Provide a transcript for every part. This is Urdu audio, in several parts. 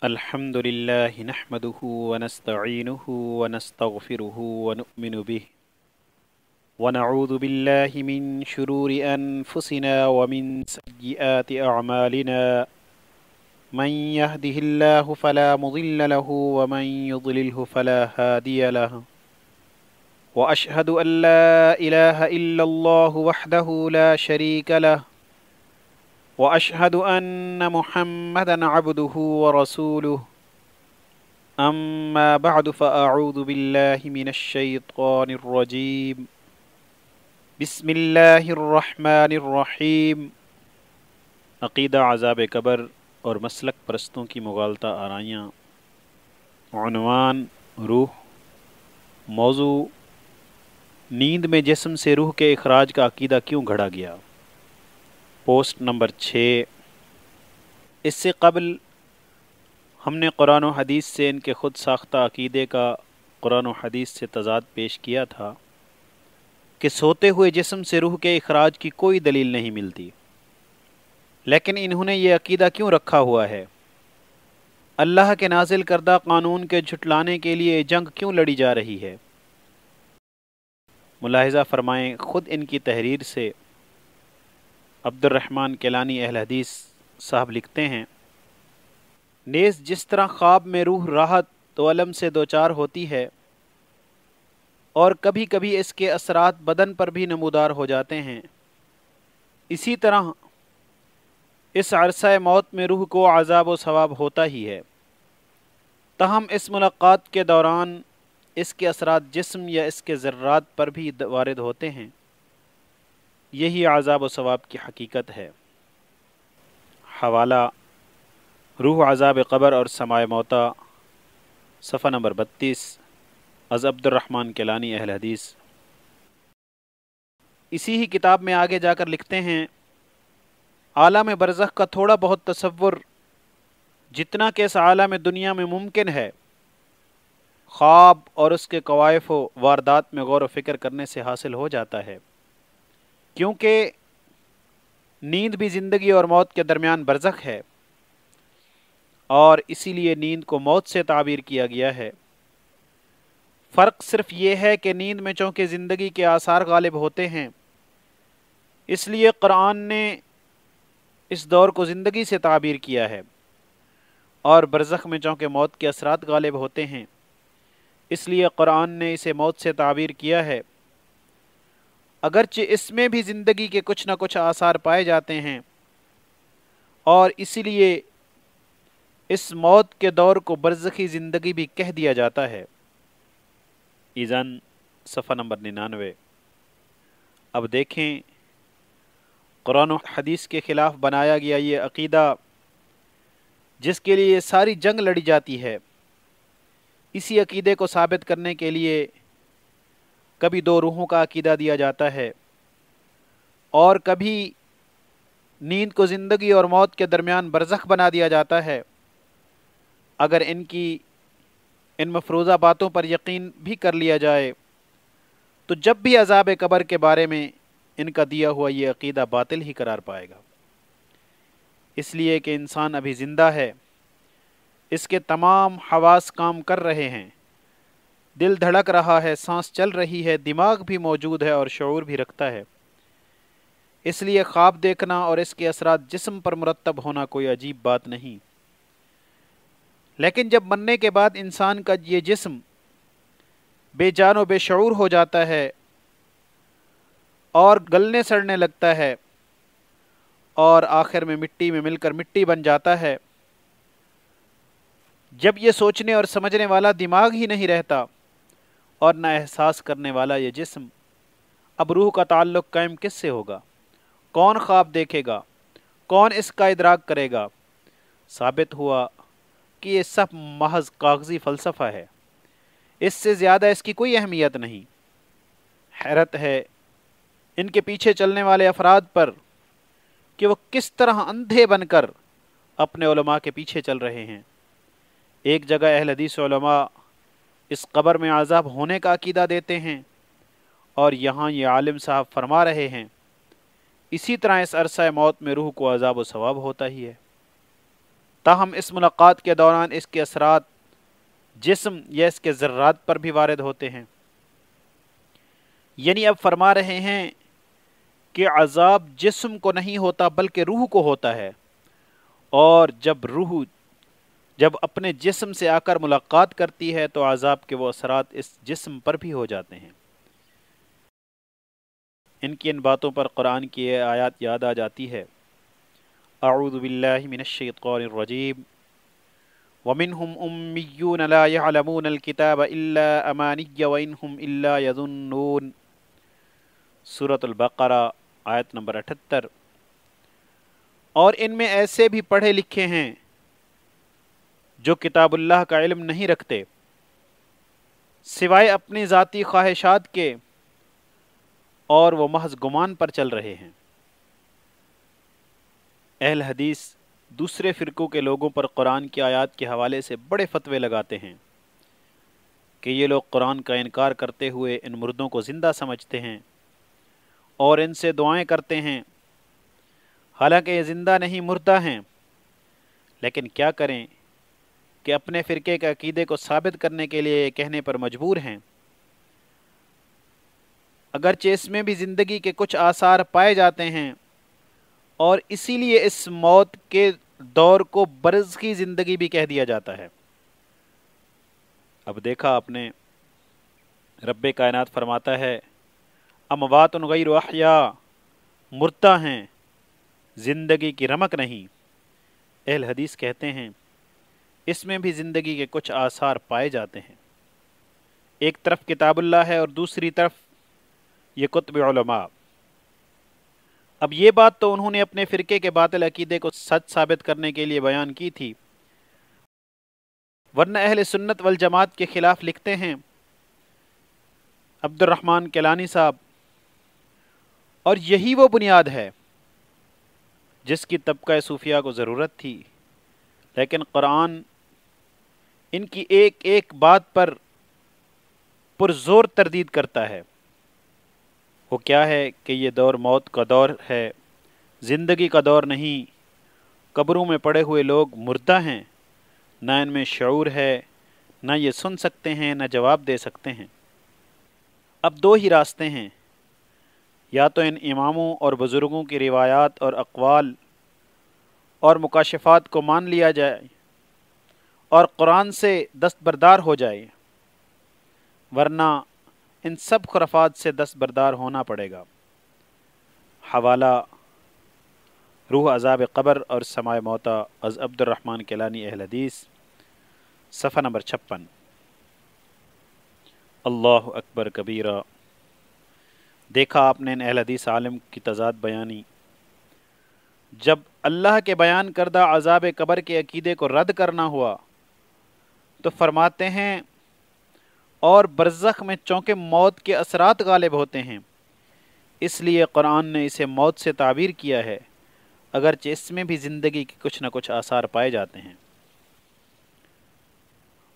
الحمد لله نحمده ونستعينه ونستغفره ونؤمن به ونعوذ بالله من شرور أنفسنا ومن سيئات أعمالنا من يهده الله فلا مضل له ومن يضلله فلا هادي له وأشهد أن لا إله إلا الله وحده لا شريك له وأشهد أن محمدا عبده ورسوله أما بعد فأعوذ بالله من الشيطان الرجيم بسم اللہ الرحمن الرحیم۔ عقیدہ عذاب قبر اور مسلک پرستوں کی مغالطہ آرائیاں۔ عنوان روح۔ موضوع نیند میں جسم سے روح کے اخراج کا عقیدہ کیوں گھڑا گیا۔ Post number 6۔ اس سے قبل ہم نے قرآن و حدیث سے ان کے خود ساختہ عقیدے کا قرآن و حدیث سے تضاد پیش کیا تھا کہ سوتے ہوئے جسم سے روح کے اخراج کی کوئی دلیل نہیں ملتی، لیکن انہوں نے یہ عقیدہ کیوں رکھا ہوا ہے؟ اللہ کے نازل کردہ قانون کے جھٹلانے کے لیے جنگ کیوں لڑی جا رہی ہے؟ ملاحظہ فرمائیں، خود ان کی تحریر سے عبد الرحمن کیلانی اہل حدیث صاحب لکھتے ہیں، نیز جس طرح خواب میں روح راحت و الم سے دوچار ہوتی ہے اور کبھی کبھی اس کے اثرات بدن پر بھی نمودار ہو جاتے ہیں، اسی طرح اس عرصہ موت میں روح کو عذاب و ثواب ہوتا ہی ہے۔ تاہم اس ملاقات کے دوران اس کے اثرات جسم یا اس کے ذرات پر بھی وارد ہوتے ہیں، یہی عذاب و ثواب کی حقیقت ہے۔ حوالہ روح عذاب قبر اور سماع موتیٰ، صفحہ نمبر 32، از عبد الرحمن کیلانی اہل حدیث۔ اسی ہی کتاب میں آگے جا کر لکھتے ہیں، عالم برزخ کا تھوڑا بہت تصور جتنا کہ اس عالم دنیا میں ممکن ہے، خواب اور اس کے کوائف و واردات میں غور و فکر کرنے سے حاصل ہو جاتا ہے، کیونکہ نیند بھی زندگی اور موت کے درمیان برزخ ہے، اور اسی لیے نیند کو موت سے تعبیر کیا گیا ہے۔ فرق صرف یہ ہے کہ نیند میں چونکہ زندگی کے آثار غالب ہوتے ہیں، اس لیے قرآن نے اس دور کو زندگی سے تعبیر کیا ہے، اور برزخ میں چونکہ موت کے اثرات غالب ہوتے ہیں، اس لیے قرآن نے اسے موت سے تعبیر کیا ہے۔ اگرچہ اس میں بھی زندگی کے کچھ نہ کچھ آثار پائے جاتے ہیں، اور اسی لیے اس موت کے دور کو برزخی زندگی بھی کہہ دیا جاتا ہے۔ اذن صفحہ نمبر 99۔ اب دیکھیں، قرآن و حدیث کے خلاف بنایا گیا یہ عقیدہ جس کے لیے ساری جنگ لڑی جاتی ہے، اسی عقیدے کو ثابت کرنے کے لیے کبھی دو روحوں کا عقیدہ دیا جاتا ہے، اور کبھی نیند کو زندگی اور موت کے درمیان برزخ بنا دیا جاتا ہے۔ اگر ان مفروضہ باتوں پر یقین بھی کر لیا جائے تو جب بھی عذاب قبر کے بارے میں ان کا دیا ہوا یہ عقیدہ باطل ہی قرار پائے گا، اس لیے کہ انسان ابھی زندہ ہے، اس کے تمام حواس کام کر رہے ہیں، دل دھڑک رہا ہے، سانس چل رہی ہے، دماغ بھی موجود ہے اور شعور بھی رکھتا ہے۔ اس لیے خواب دیکھنا اور اس کے اثرات جسم پر مرتب ہونا کوئی عجیب بات نہیں۔ لیکن جب مرنے کے بعد انسان کا یہ جسم بے جان و بے شعور ہو جاتا ہے اور گلنے سڑنے لگتا ہے اور آخر میں مٹی میں مل کر مٹی بن جاتا ہے، جب یہ سوچنے اور سمجھنے والا دماغ ہی نہیں رہتا اور نہ احساس کرنے والا یہ جسم، اب روح کا تعلق قائم کس سے ہوگا؟ کون خواب دیکھے گا؟ کون اس کا ادراک کرے گا؟ ثابت ہوا کہ یہ سب محض کاغذی فلسفہ ہے، اس سے زیادہ اس کی کوئی اہمیت نہیں۔ حیرت ہے ان کے پیچھے چلنے والے افراد پر کہ وہ کس طرح اندھے بن کر اپنے علماء کے پیچھے چل رہے ہیں۔ ایک جگہ اہل حدیث علماء اس قبر میں عذاب ہونے کا عقیدہ دیتے ہیں، اور یہاں یہ عالم صاحب فرما رہے ہیں اسی طرح اس عرصہ موت میں روح کو عذاب و ثواب ہوتا ہی ہے۔ تاہم اس ملاقات کے دوران اس کے اثرات جسم یا اس کے ذرات پر بھی وارد ہوتے ہیں۔ یعنی اب فرما رہے ہیں کہ عذاب جسم کو نہیں ہوتا بلکہ روح کو ہوتا ہے، اور جب روح اپنے جسم سے آ کر ملاقات کرتی ہے تو عذاب کے وہ اثرات اس جسم پر بھی ہو جاتے ہیں۔ ان باتوں پر قرآن کی یہ آیات یاد آ جاتی ہے، اعوذ باللہ من الشیطان الرجیم وَمِنْهُمْ أُمِّيُّونَ لَا يَعْلَمُونَ الْكِتَابَ إِلَّا أَمَانِيَّ وَإِنْهُمْ إِلَّا يَظُنُّونَ، سورۃ البقرہ آیت نمبر 78۔ اور ان میں ایسے بھی پڑھے لکھے ہیں جو کتاب اللہ کا علم نہیں رکھتے سوائے اپنی ذاتی خواہشات کے، اور وہ محض گمان پر چل رہے ہیں۔ اہل حدیث دوسرے فرقوں کے لوگوں پر قرآن کی آیات کے حوالے سے بڑے فتوے لگاتے ہیں کہ یہ لوگ قرآن کا انکار کرتے ہوئے ان مردوں کو زندہ سمجھتے ہیں اور ان سے دعائیں کرتے ہیں، حالانکہ یہ زندہ نہیں مردہ ہیں۔ لیکن کیا کریں کہ اپنے فرقے کے عقیدے کو ثابت کرنے کے لیے یہ کہنے پر مجبور ہیں، اگرچہ اس میں بھی زندگی کے کچھ آثار پائے جاتے ہیں، اور اسی لیے اس موت کے دور کو برزخی زندگی بھی کہہ دیا جاتا ہے۔ اب دیکھا آپ نے، رب کائنات فرماتا ہے اموات غیر احیاء، مردہ ہیں، زندگی کی رمق نہیں۔ اہل حدیث کہتے ہیں اس میں بھی زندگی کے کچھ آثار پائے جاتے ہیں۔ ایک طرف کتاب اللہ ہے اور دوسری طرف یہ کتب علماء۔ اب یہ بات تو انہوں نے اپنے فرقے کے باطل عقیدے کو سچ ثابت کرنے کے لیے بیان کی تھی، ورنہ اہل سنت والجماعت کے خلاف لکھتے ہیں عبد الرحمن کیلانی صاحب، اور یہی وہ بنیاد ہے جس کی طبقہ صوفیہ کو ضرورت تھی، لیکن قرآن ان کی ایک ایک بات پر پرزور تردید کرتا ہے۔ وہ کیا ہے کہ یہ دور موت کا دور ہے، زندگی کا دور نہیں۔ قبروں میں پڑے ہوئے لوگ مردہ ہیں، نہ ان میں شعور ہے، نہ یہ سن سکتے ہیں، نہ جواب دے سکتے ہیں۔ اب دو ہی راستے ہیں، یا تو ان اماموں اور بزرگوں کی روایات اور اقوال اور مکاشفات کو مان لیا جائے اور قرآن سے دستبردار ہو جائے، ورنہ ان سب خرافات سے دستبردار ہونا پڑے گا۔ حوالہ روح عذاب قبر اور سماع موتا از عبد الرحمن کیلانی اہل حدیث، صفحہ نمبر 56۔ اللہ اکبر کبیرہ۔ دیکھا آپ نے ان اہل حدیث عالم کی تضاد بیانی۔ جب اللہ کے بیان کردہ عذاب قبر کے عقیدے کو رد کرنا ہوا تو فرماتے ہیں اور برزخ میں چونکہ موت کے اثرات غالب ہوتے ہیں، اس لیے قرآن نے اسے موت سے تعبیر کیا ہے، اگرچہ اس میں بھی زندگی کے کچھ نہ کچھ آثار پائے جاتے ہیں۔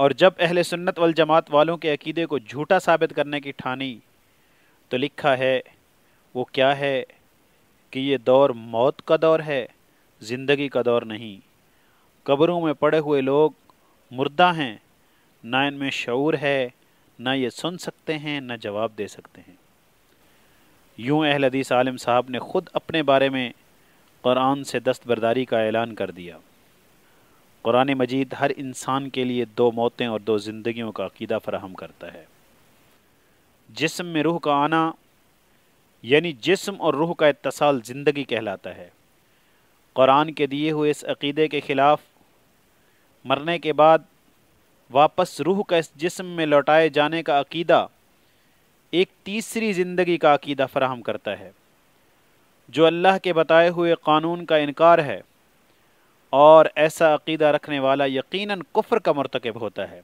اور جب اہل سنت والجماعت والوں کے عقیدے کو جھوٹا ثابت کرنے کی ٹھانی تو لکھا ہے وہ کیا ہے کہ یہ دور موت کا دور ہے، زندگی کا دور نہیں۔ قبروں میں پڑے ہوئے لوگ مردہ ہیں، نہ ان میں شعور ہے، نہ یہ سن سکتے ہیں، نہ جواب دے سکتے ہیں۔ یوں اہل حدیث عالم صاحب نے خود اپنے بارے میں قرآن سے دستبرداری کا اعلان کر دیا۔ قرآن مجید ہر انسان کے لیے دو موتیں اور دو زندگیوں کا عقیدہ فراہم کرتا ہے۔ جسم میں روح کا آنا یعنی جسم اور روح کا اتصال زندگی کہلاتا ہے۔ قرآن کے دیے ہوئے اس عقیدے کے خلاف مرنے کے بعد واپس روح کا اس جسم میں لوٹائے جانے کا عقیدہ ایک تیسری زندگی کا عقیدہ فراہم کرتا ہے، جو اللہ کے بتائے ہوئے قانون کا انکار ہے، اور ایسا عقیدہ رکھنے والا یقیناً کفر کا مرتکب ہوتا ہے۔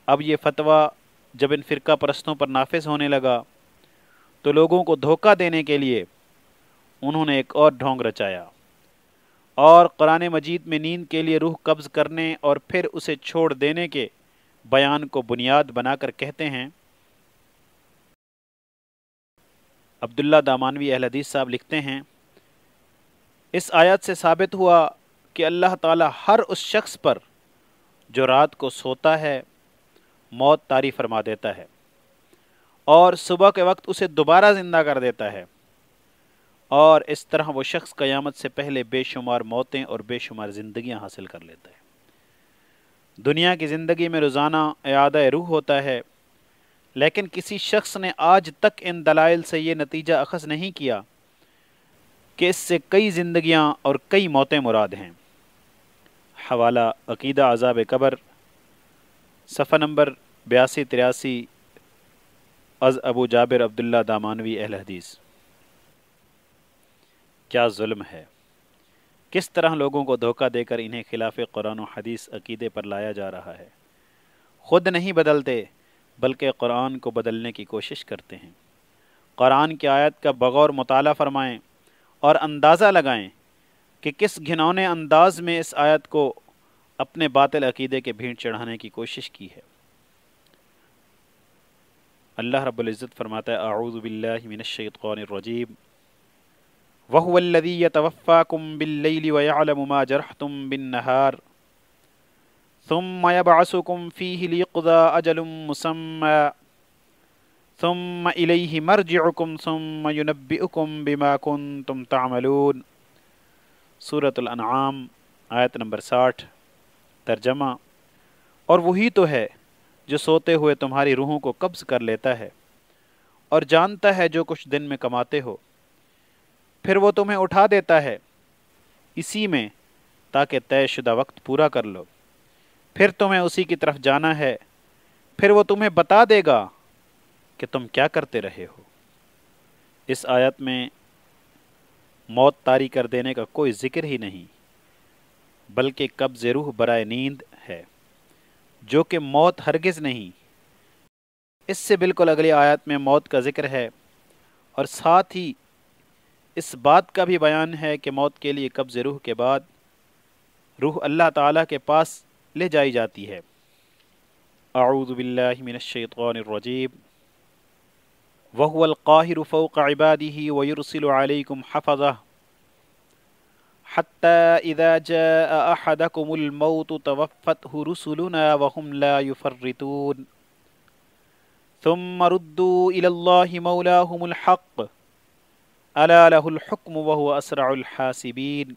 اب یہ فتویٰ جب ان فرقہ پرستوں پر نافذ ہونے لگا تو لوگوں کو دھوکہ دینے کے لیے انہوں نے ایک اور ڈھونگ رچایا، اور قرآن مجید میں نیند کے لیے روح قبض کرنے اور پھر اسے چھوڑ دینے کے بیان کو بنیاد بنا کر کہتے ہیں۔ عبداللہ دامانوی اہل حدیث صاحب لکھتے ہیں اس آیت سے ثابت ہوا کہ اللہ تعالیٰ ہر اس شخص پر جو رات کو سوتا ہے موت طاری فرما دیتا ہے اور صبح کے وقت اسے دوبارہ زندہ کر دیتا ہے، اور اس طرح وہ شخص قیامت سے پہلے بے شمار موتیں اور بے شمار زندگیاں حاصل کر لیتا ہے۔ دنیا کی زندگی میں روزانہ اعادہ روح ہوتا ہے، لیکن کسی شخص نے آج تک ان دلائل سے یہ نتیجہ اخذ نہیں کیا کہ اس سے کئی زندگیاں اور کئی موتیں مراد ہیں۔ حوالہ عقیدہ عذاب قبر، صفحہ نمبر 82-83، از ابو جابر عبداللہ دامانوی اہل حدیث۔ کیا ظلم ہے، کس طرح لوگوں کو دھوکہ دے کر انہیں خلاف قرآن و حدیث عقیدے پر لایا جا رہا ہے۔ خود نہیں بدلتے بلکہ قرآن کو بدلنے کی کوشش کرتے ہیں۔ قرآن کی آیت کا بغور مطالعہ فرمائیں اور اندازہ لگائیں کہ کس گھنونے انداز میں اس آیت کو اپنے باطل عقیدے کے بھینٹ چڑھانے کی کوشش کی ہے۔ اللہ رب العزت فرماتا ہے اعوذ باللہ من الشیطان الرجیم وَهُوَ الَّذِي يَتَوَفَّاكُم بِاللَّيْلِ وَيَعْلَمُ مَا جَرَحْتُم بِالنَّهَارِ ثُمَّ يَبْعَثُكُم فِيهِ لِيَقْضَىٰ أَجَلٌ مُّسَمًّى ثُمَّ إِلَيْهِ مَرْجِعُكُمْ ثُمَّ يُنَبِّئُكُم بِمَا كُنتُمْ تَعْمَلُونَ۔ سورۃ الانعام آیت نمبر 60۔ ترجمہ: اور وہی تو ہے جو سوتے ہوئے تمہاری روحوں کو قبض کر لیتا ہے اور جانتا ہے جو کچھ دن میں کماتے ہو، پھر وہ تمہیں اٹھا دیتا ہے اسی میں تاکہ طے شدہ وقت پورا کر لو، پھر تمہیں اسی کی طرف جانا ہے، پھر وہ تمہیں بتا دے گا کہ تم کیا کرتے رہے ہو۔ اس آیت میں موت طاری کر دینے کا کوئی ذکر ہی نہیں، بلکہ قبض روح برائے نیند ہے، جو کہ موت ہرگز نہیں۔ اس سے بالکل اگلی آیت میں موت کا ذکر ہے اور ساتھ ہی اس بات کا بھی بیان ہے کہ موت کے لیے قبض روح کے بعد روح اللہ تعالیٰ کے پاس لے جائی جاتی ہے۔ اعوذ باللہ من الشیطان الرجیم وَهُوَ الْقَاهِرُ فَوْقَ عِبَادِهِ وَيُرْسِلُ عَلَيْكُمْ حَفَظَةً حَتَّى إِذَا جَاءَ أَحَدَكُمُ الْمَوْتُ تَوَفَّتْهُ رُسُلُنَا وَهُمْ لَا يُفَرِّطُونَ ثُمَّ رُدُّوا إِلَى اللَّهِ مَوْلَاهُمُ الْحَقِّ أَلَا لَهُ الْحُكْمُ وَهُوَ أَسْرَعُ الْحَاسِبِينَ۔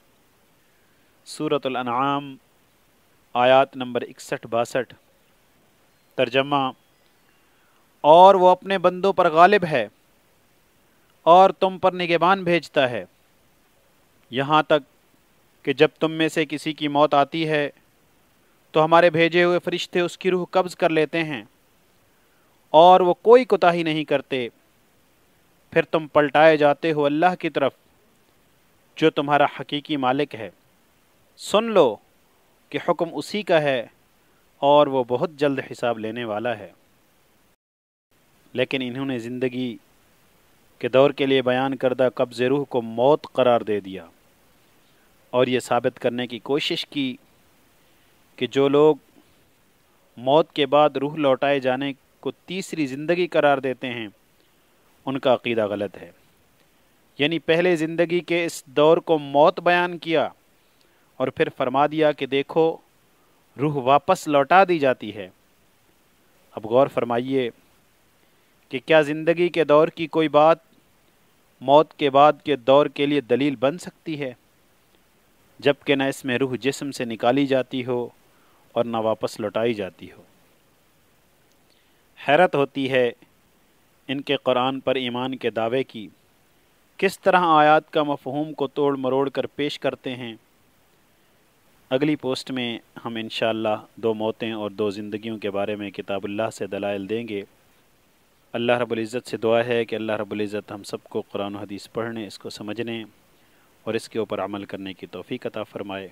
سورۃ الانعام آیات نمبر 61-62۔ ترجمہ: اور وہ اپنے بندوں پر غالب ہے اور تم پر نگہبان بھیجتا ہے، یہاں تک کہ جب تم میں سے کسی کی موت آتی ہے تو ہمارے بھیجے ہوئے فرشتے اس کی روح قبض کر لیتے ہیں اور وہ کوئی کوتاہی نہیں کرتے، پھر تم پلٹائے جاتے ہو اللہ کی طرف جو تمہارا حقیقی مالک ہے۔ سن لو کہ حکم اسی کا ہے اور وہ بہت جلد حساب لینے والا ہے۔ لیکن انہوں نے زندگی کے دور کے لیے بیان کردہ قبض روح کو موت قرار دے دیا اور یہ ثابت کرنے کی کوشش کی کہ جو لوگ موت کے بعد روح لوٹائے جانے کو تیسری زندگی قرار دیتے ہیں ان کا عقیدہ غلط ہے۔ یعنی پہلے زندگی کے اس دور کو موت بیان کیا اور پھر فرما دیا کہ دیکھو روح واپس لوٹا دی جاتی ہے۔ اب غور فرمائیے کہ کیا زندگی کے دور کی کوئی بات موت کے بعد کے دور کے لیے دلیل بن سکتی ہے، جبکہ نہ اس میں روح جسم سے نکالی جاتی ہو اور نہ واپس لوٹائی جاتی ہو۔ حیرت ہوتی ہے ان کے قرآن پر ایمان کے دعوے کی، کس طرح آیات کا مفہوم کو توڑ مروڑ کر پیش کرتے ہیں۔ اگلی پوسٹ میں ہم انشاءاللہ 2 موتیں اور 2 زندگیوں کے بارے میں کتاب اللہ سے دلائل دیں گے۔ اللہ رب العزت سے دعا ہے کہ اللہ رب العزت ہم سب کو قرآن و حدیث پڑھنے، اس کو سمجھنے اور اس کے اوپر عمل کرنے کی توفیق عطا فرمائے۔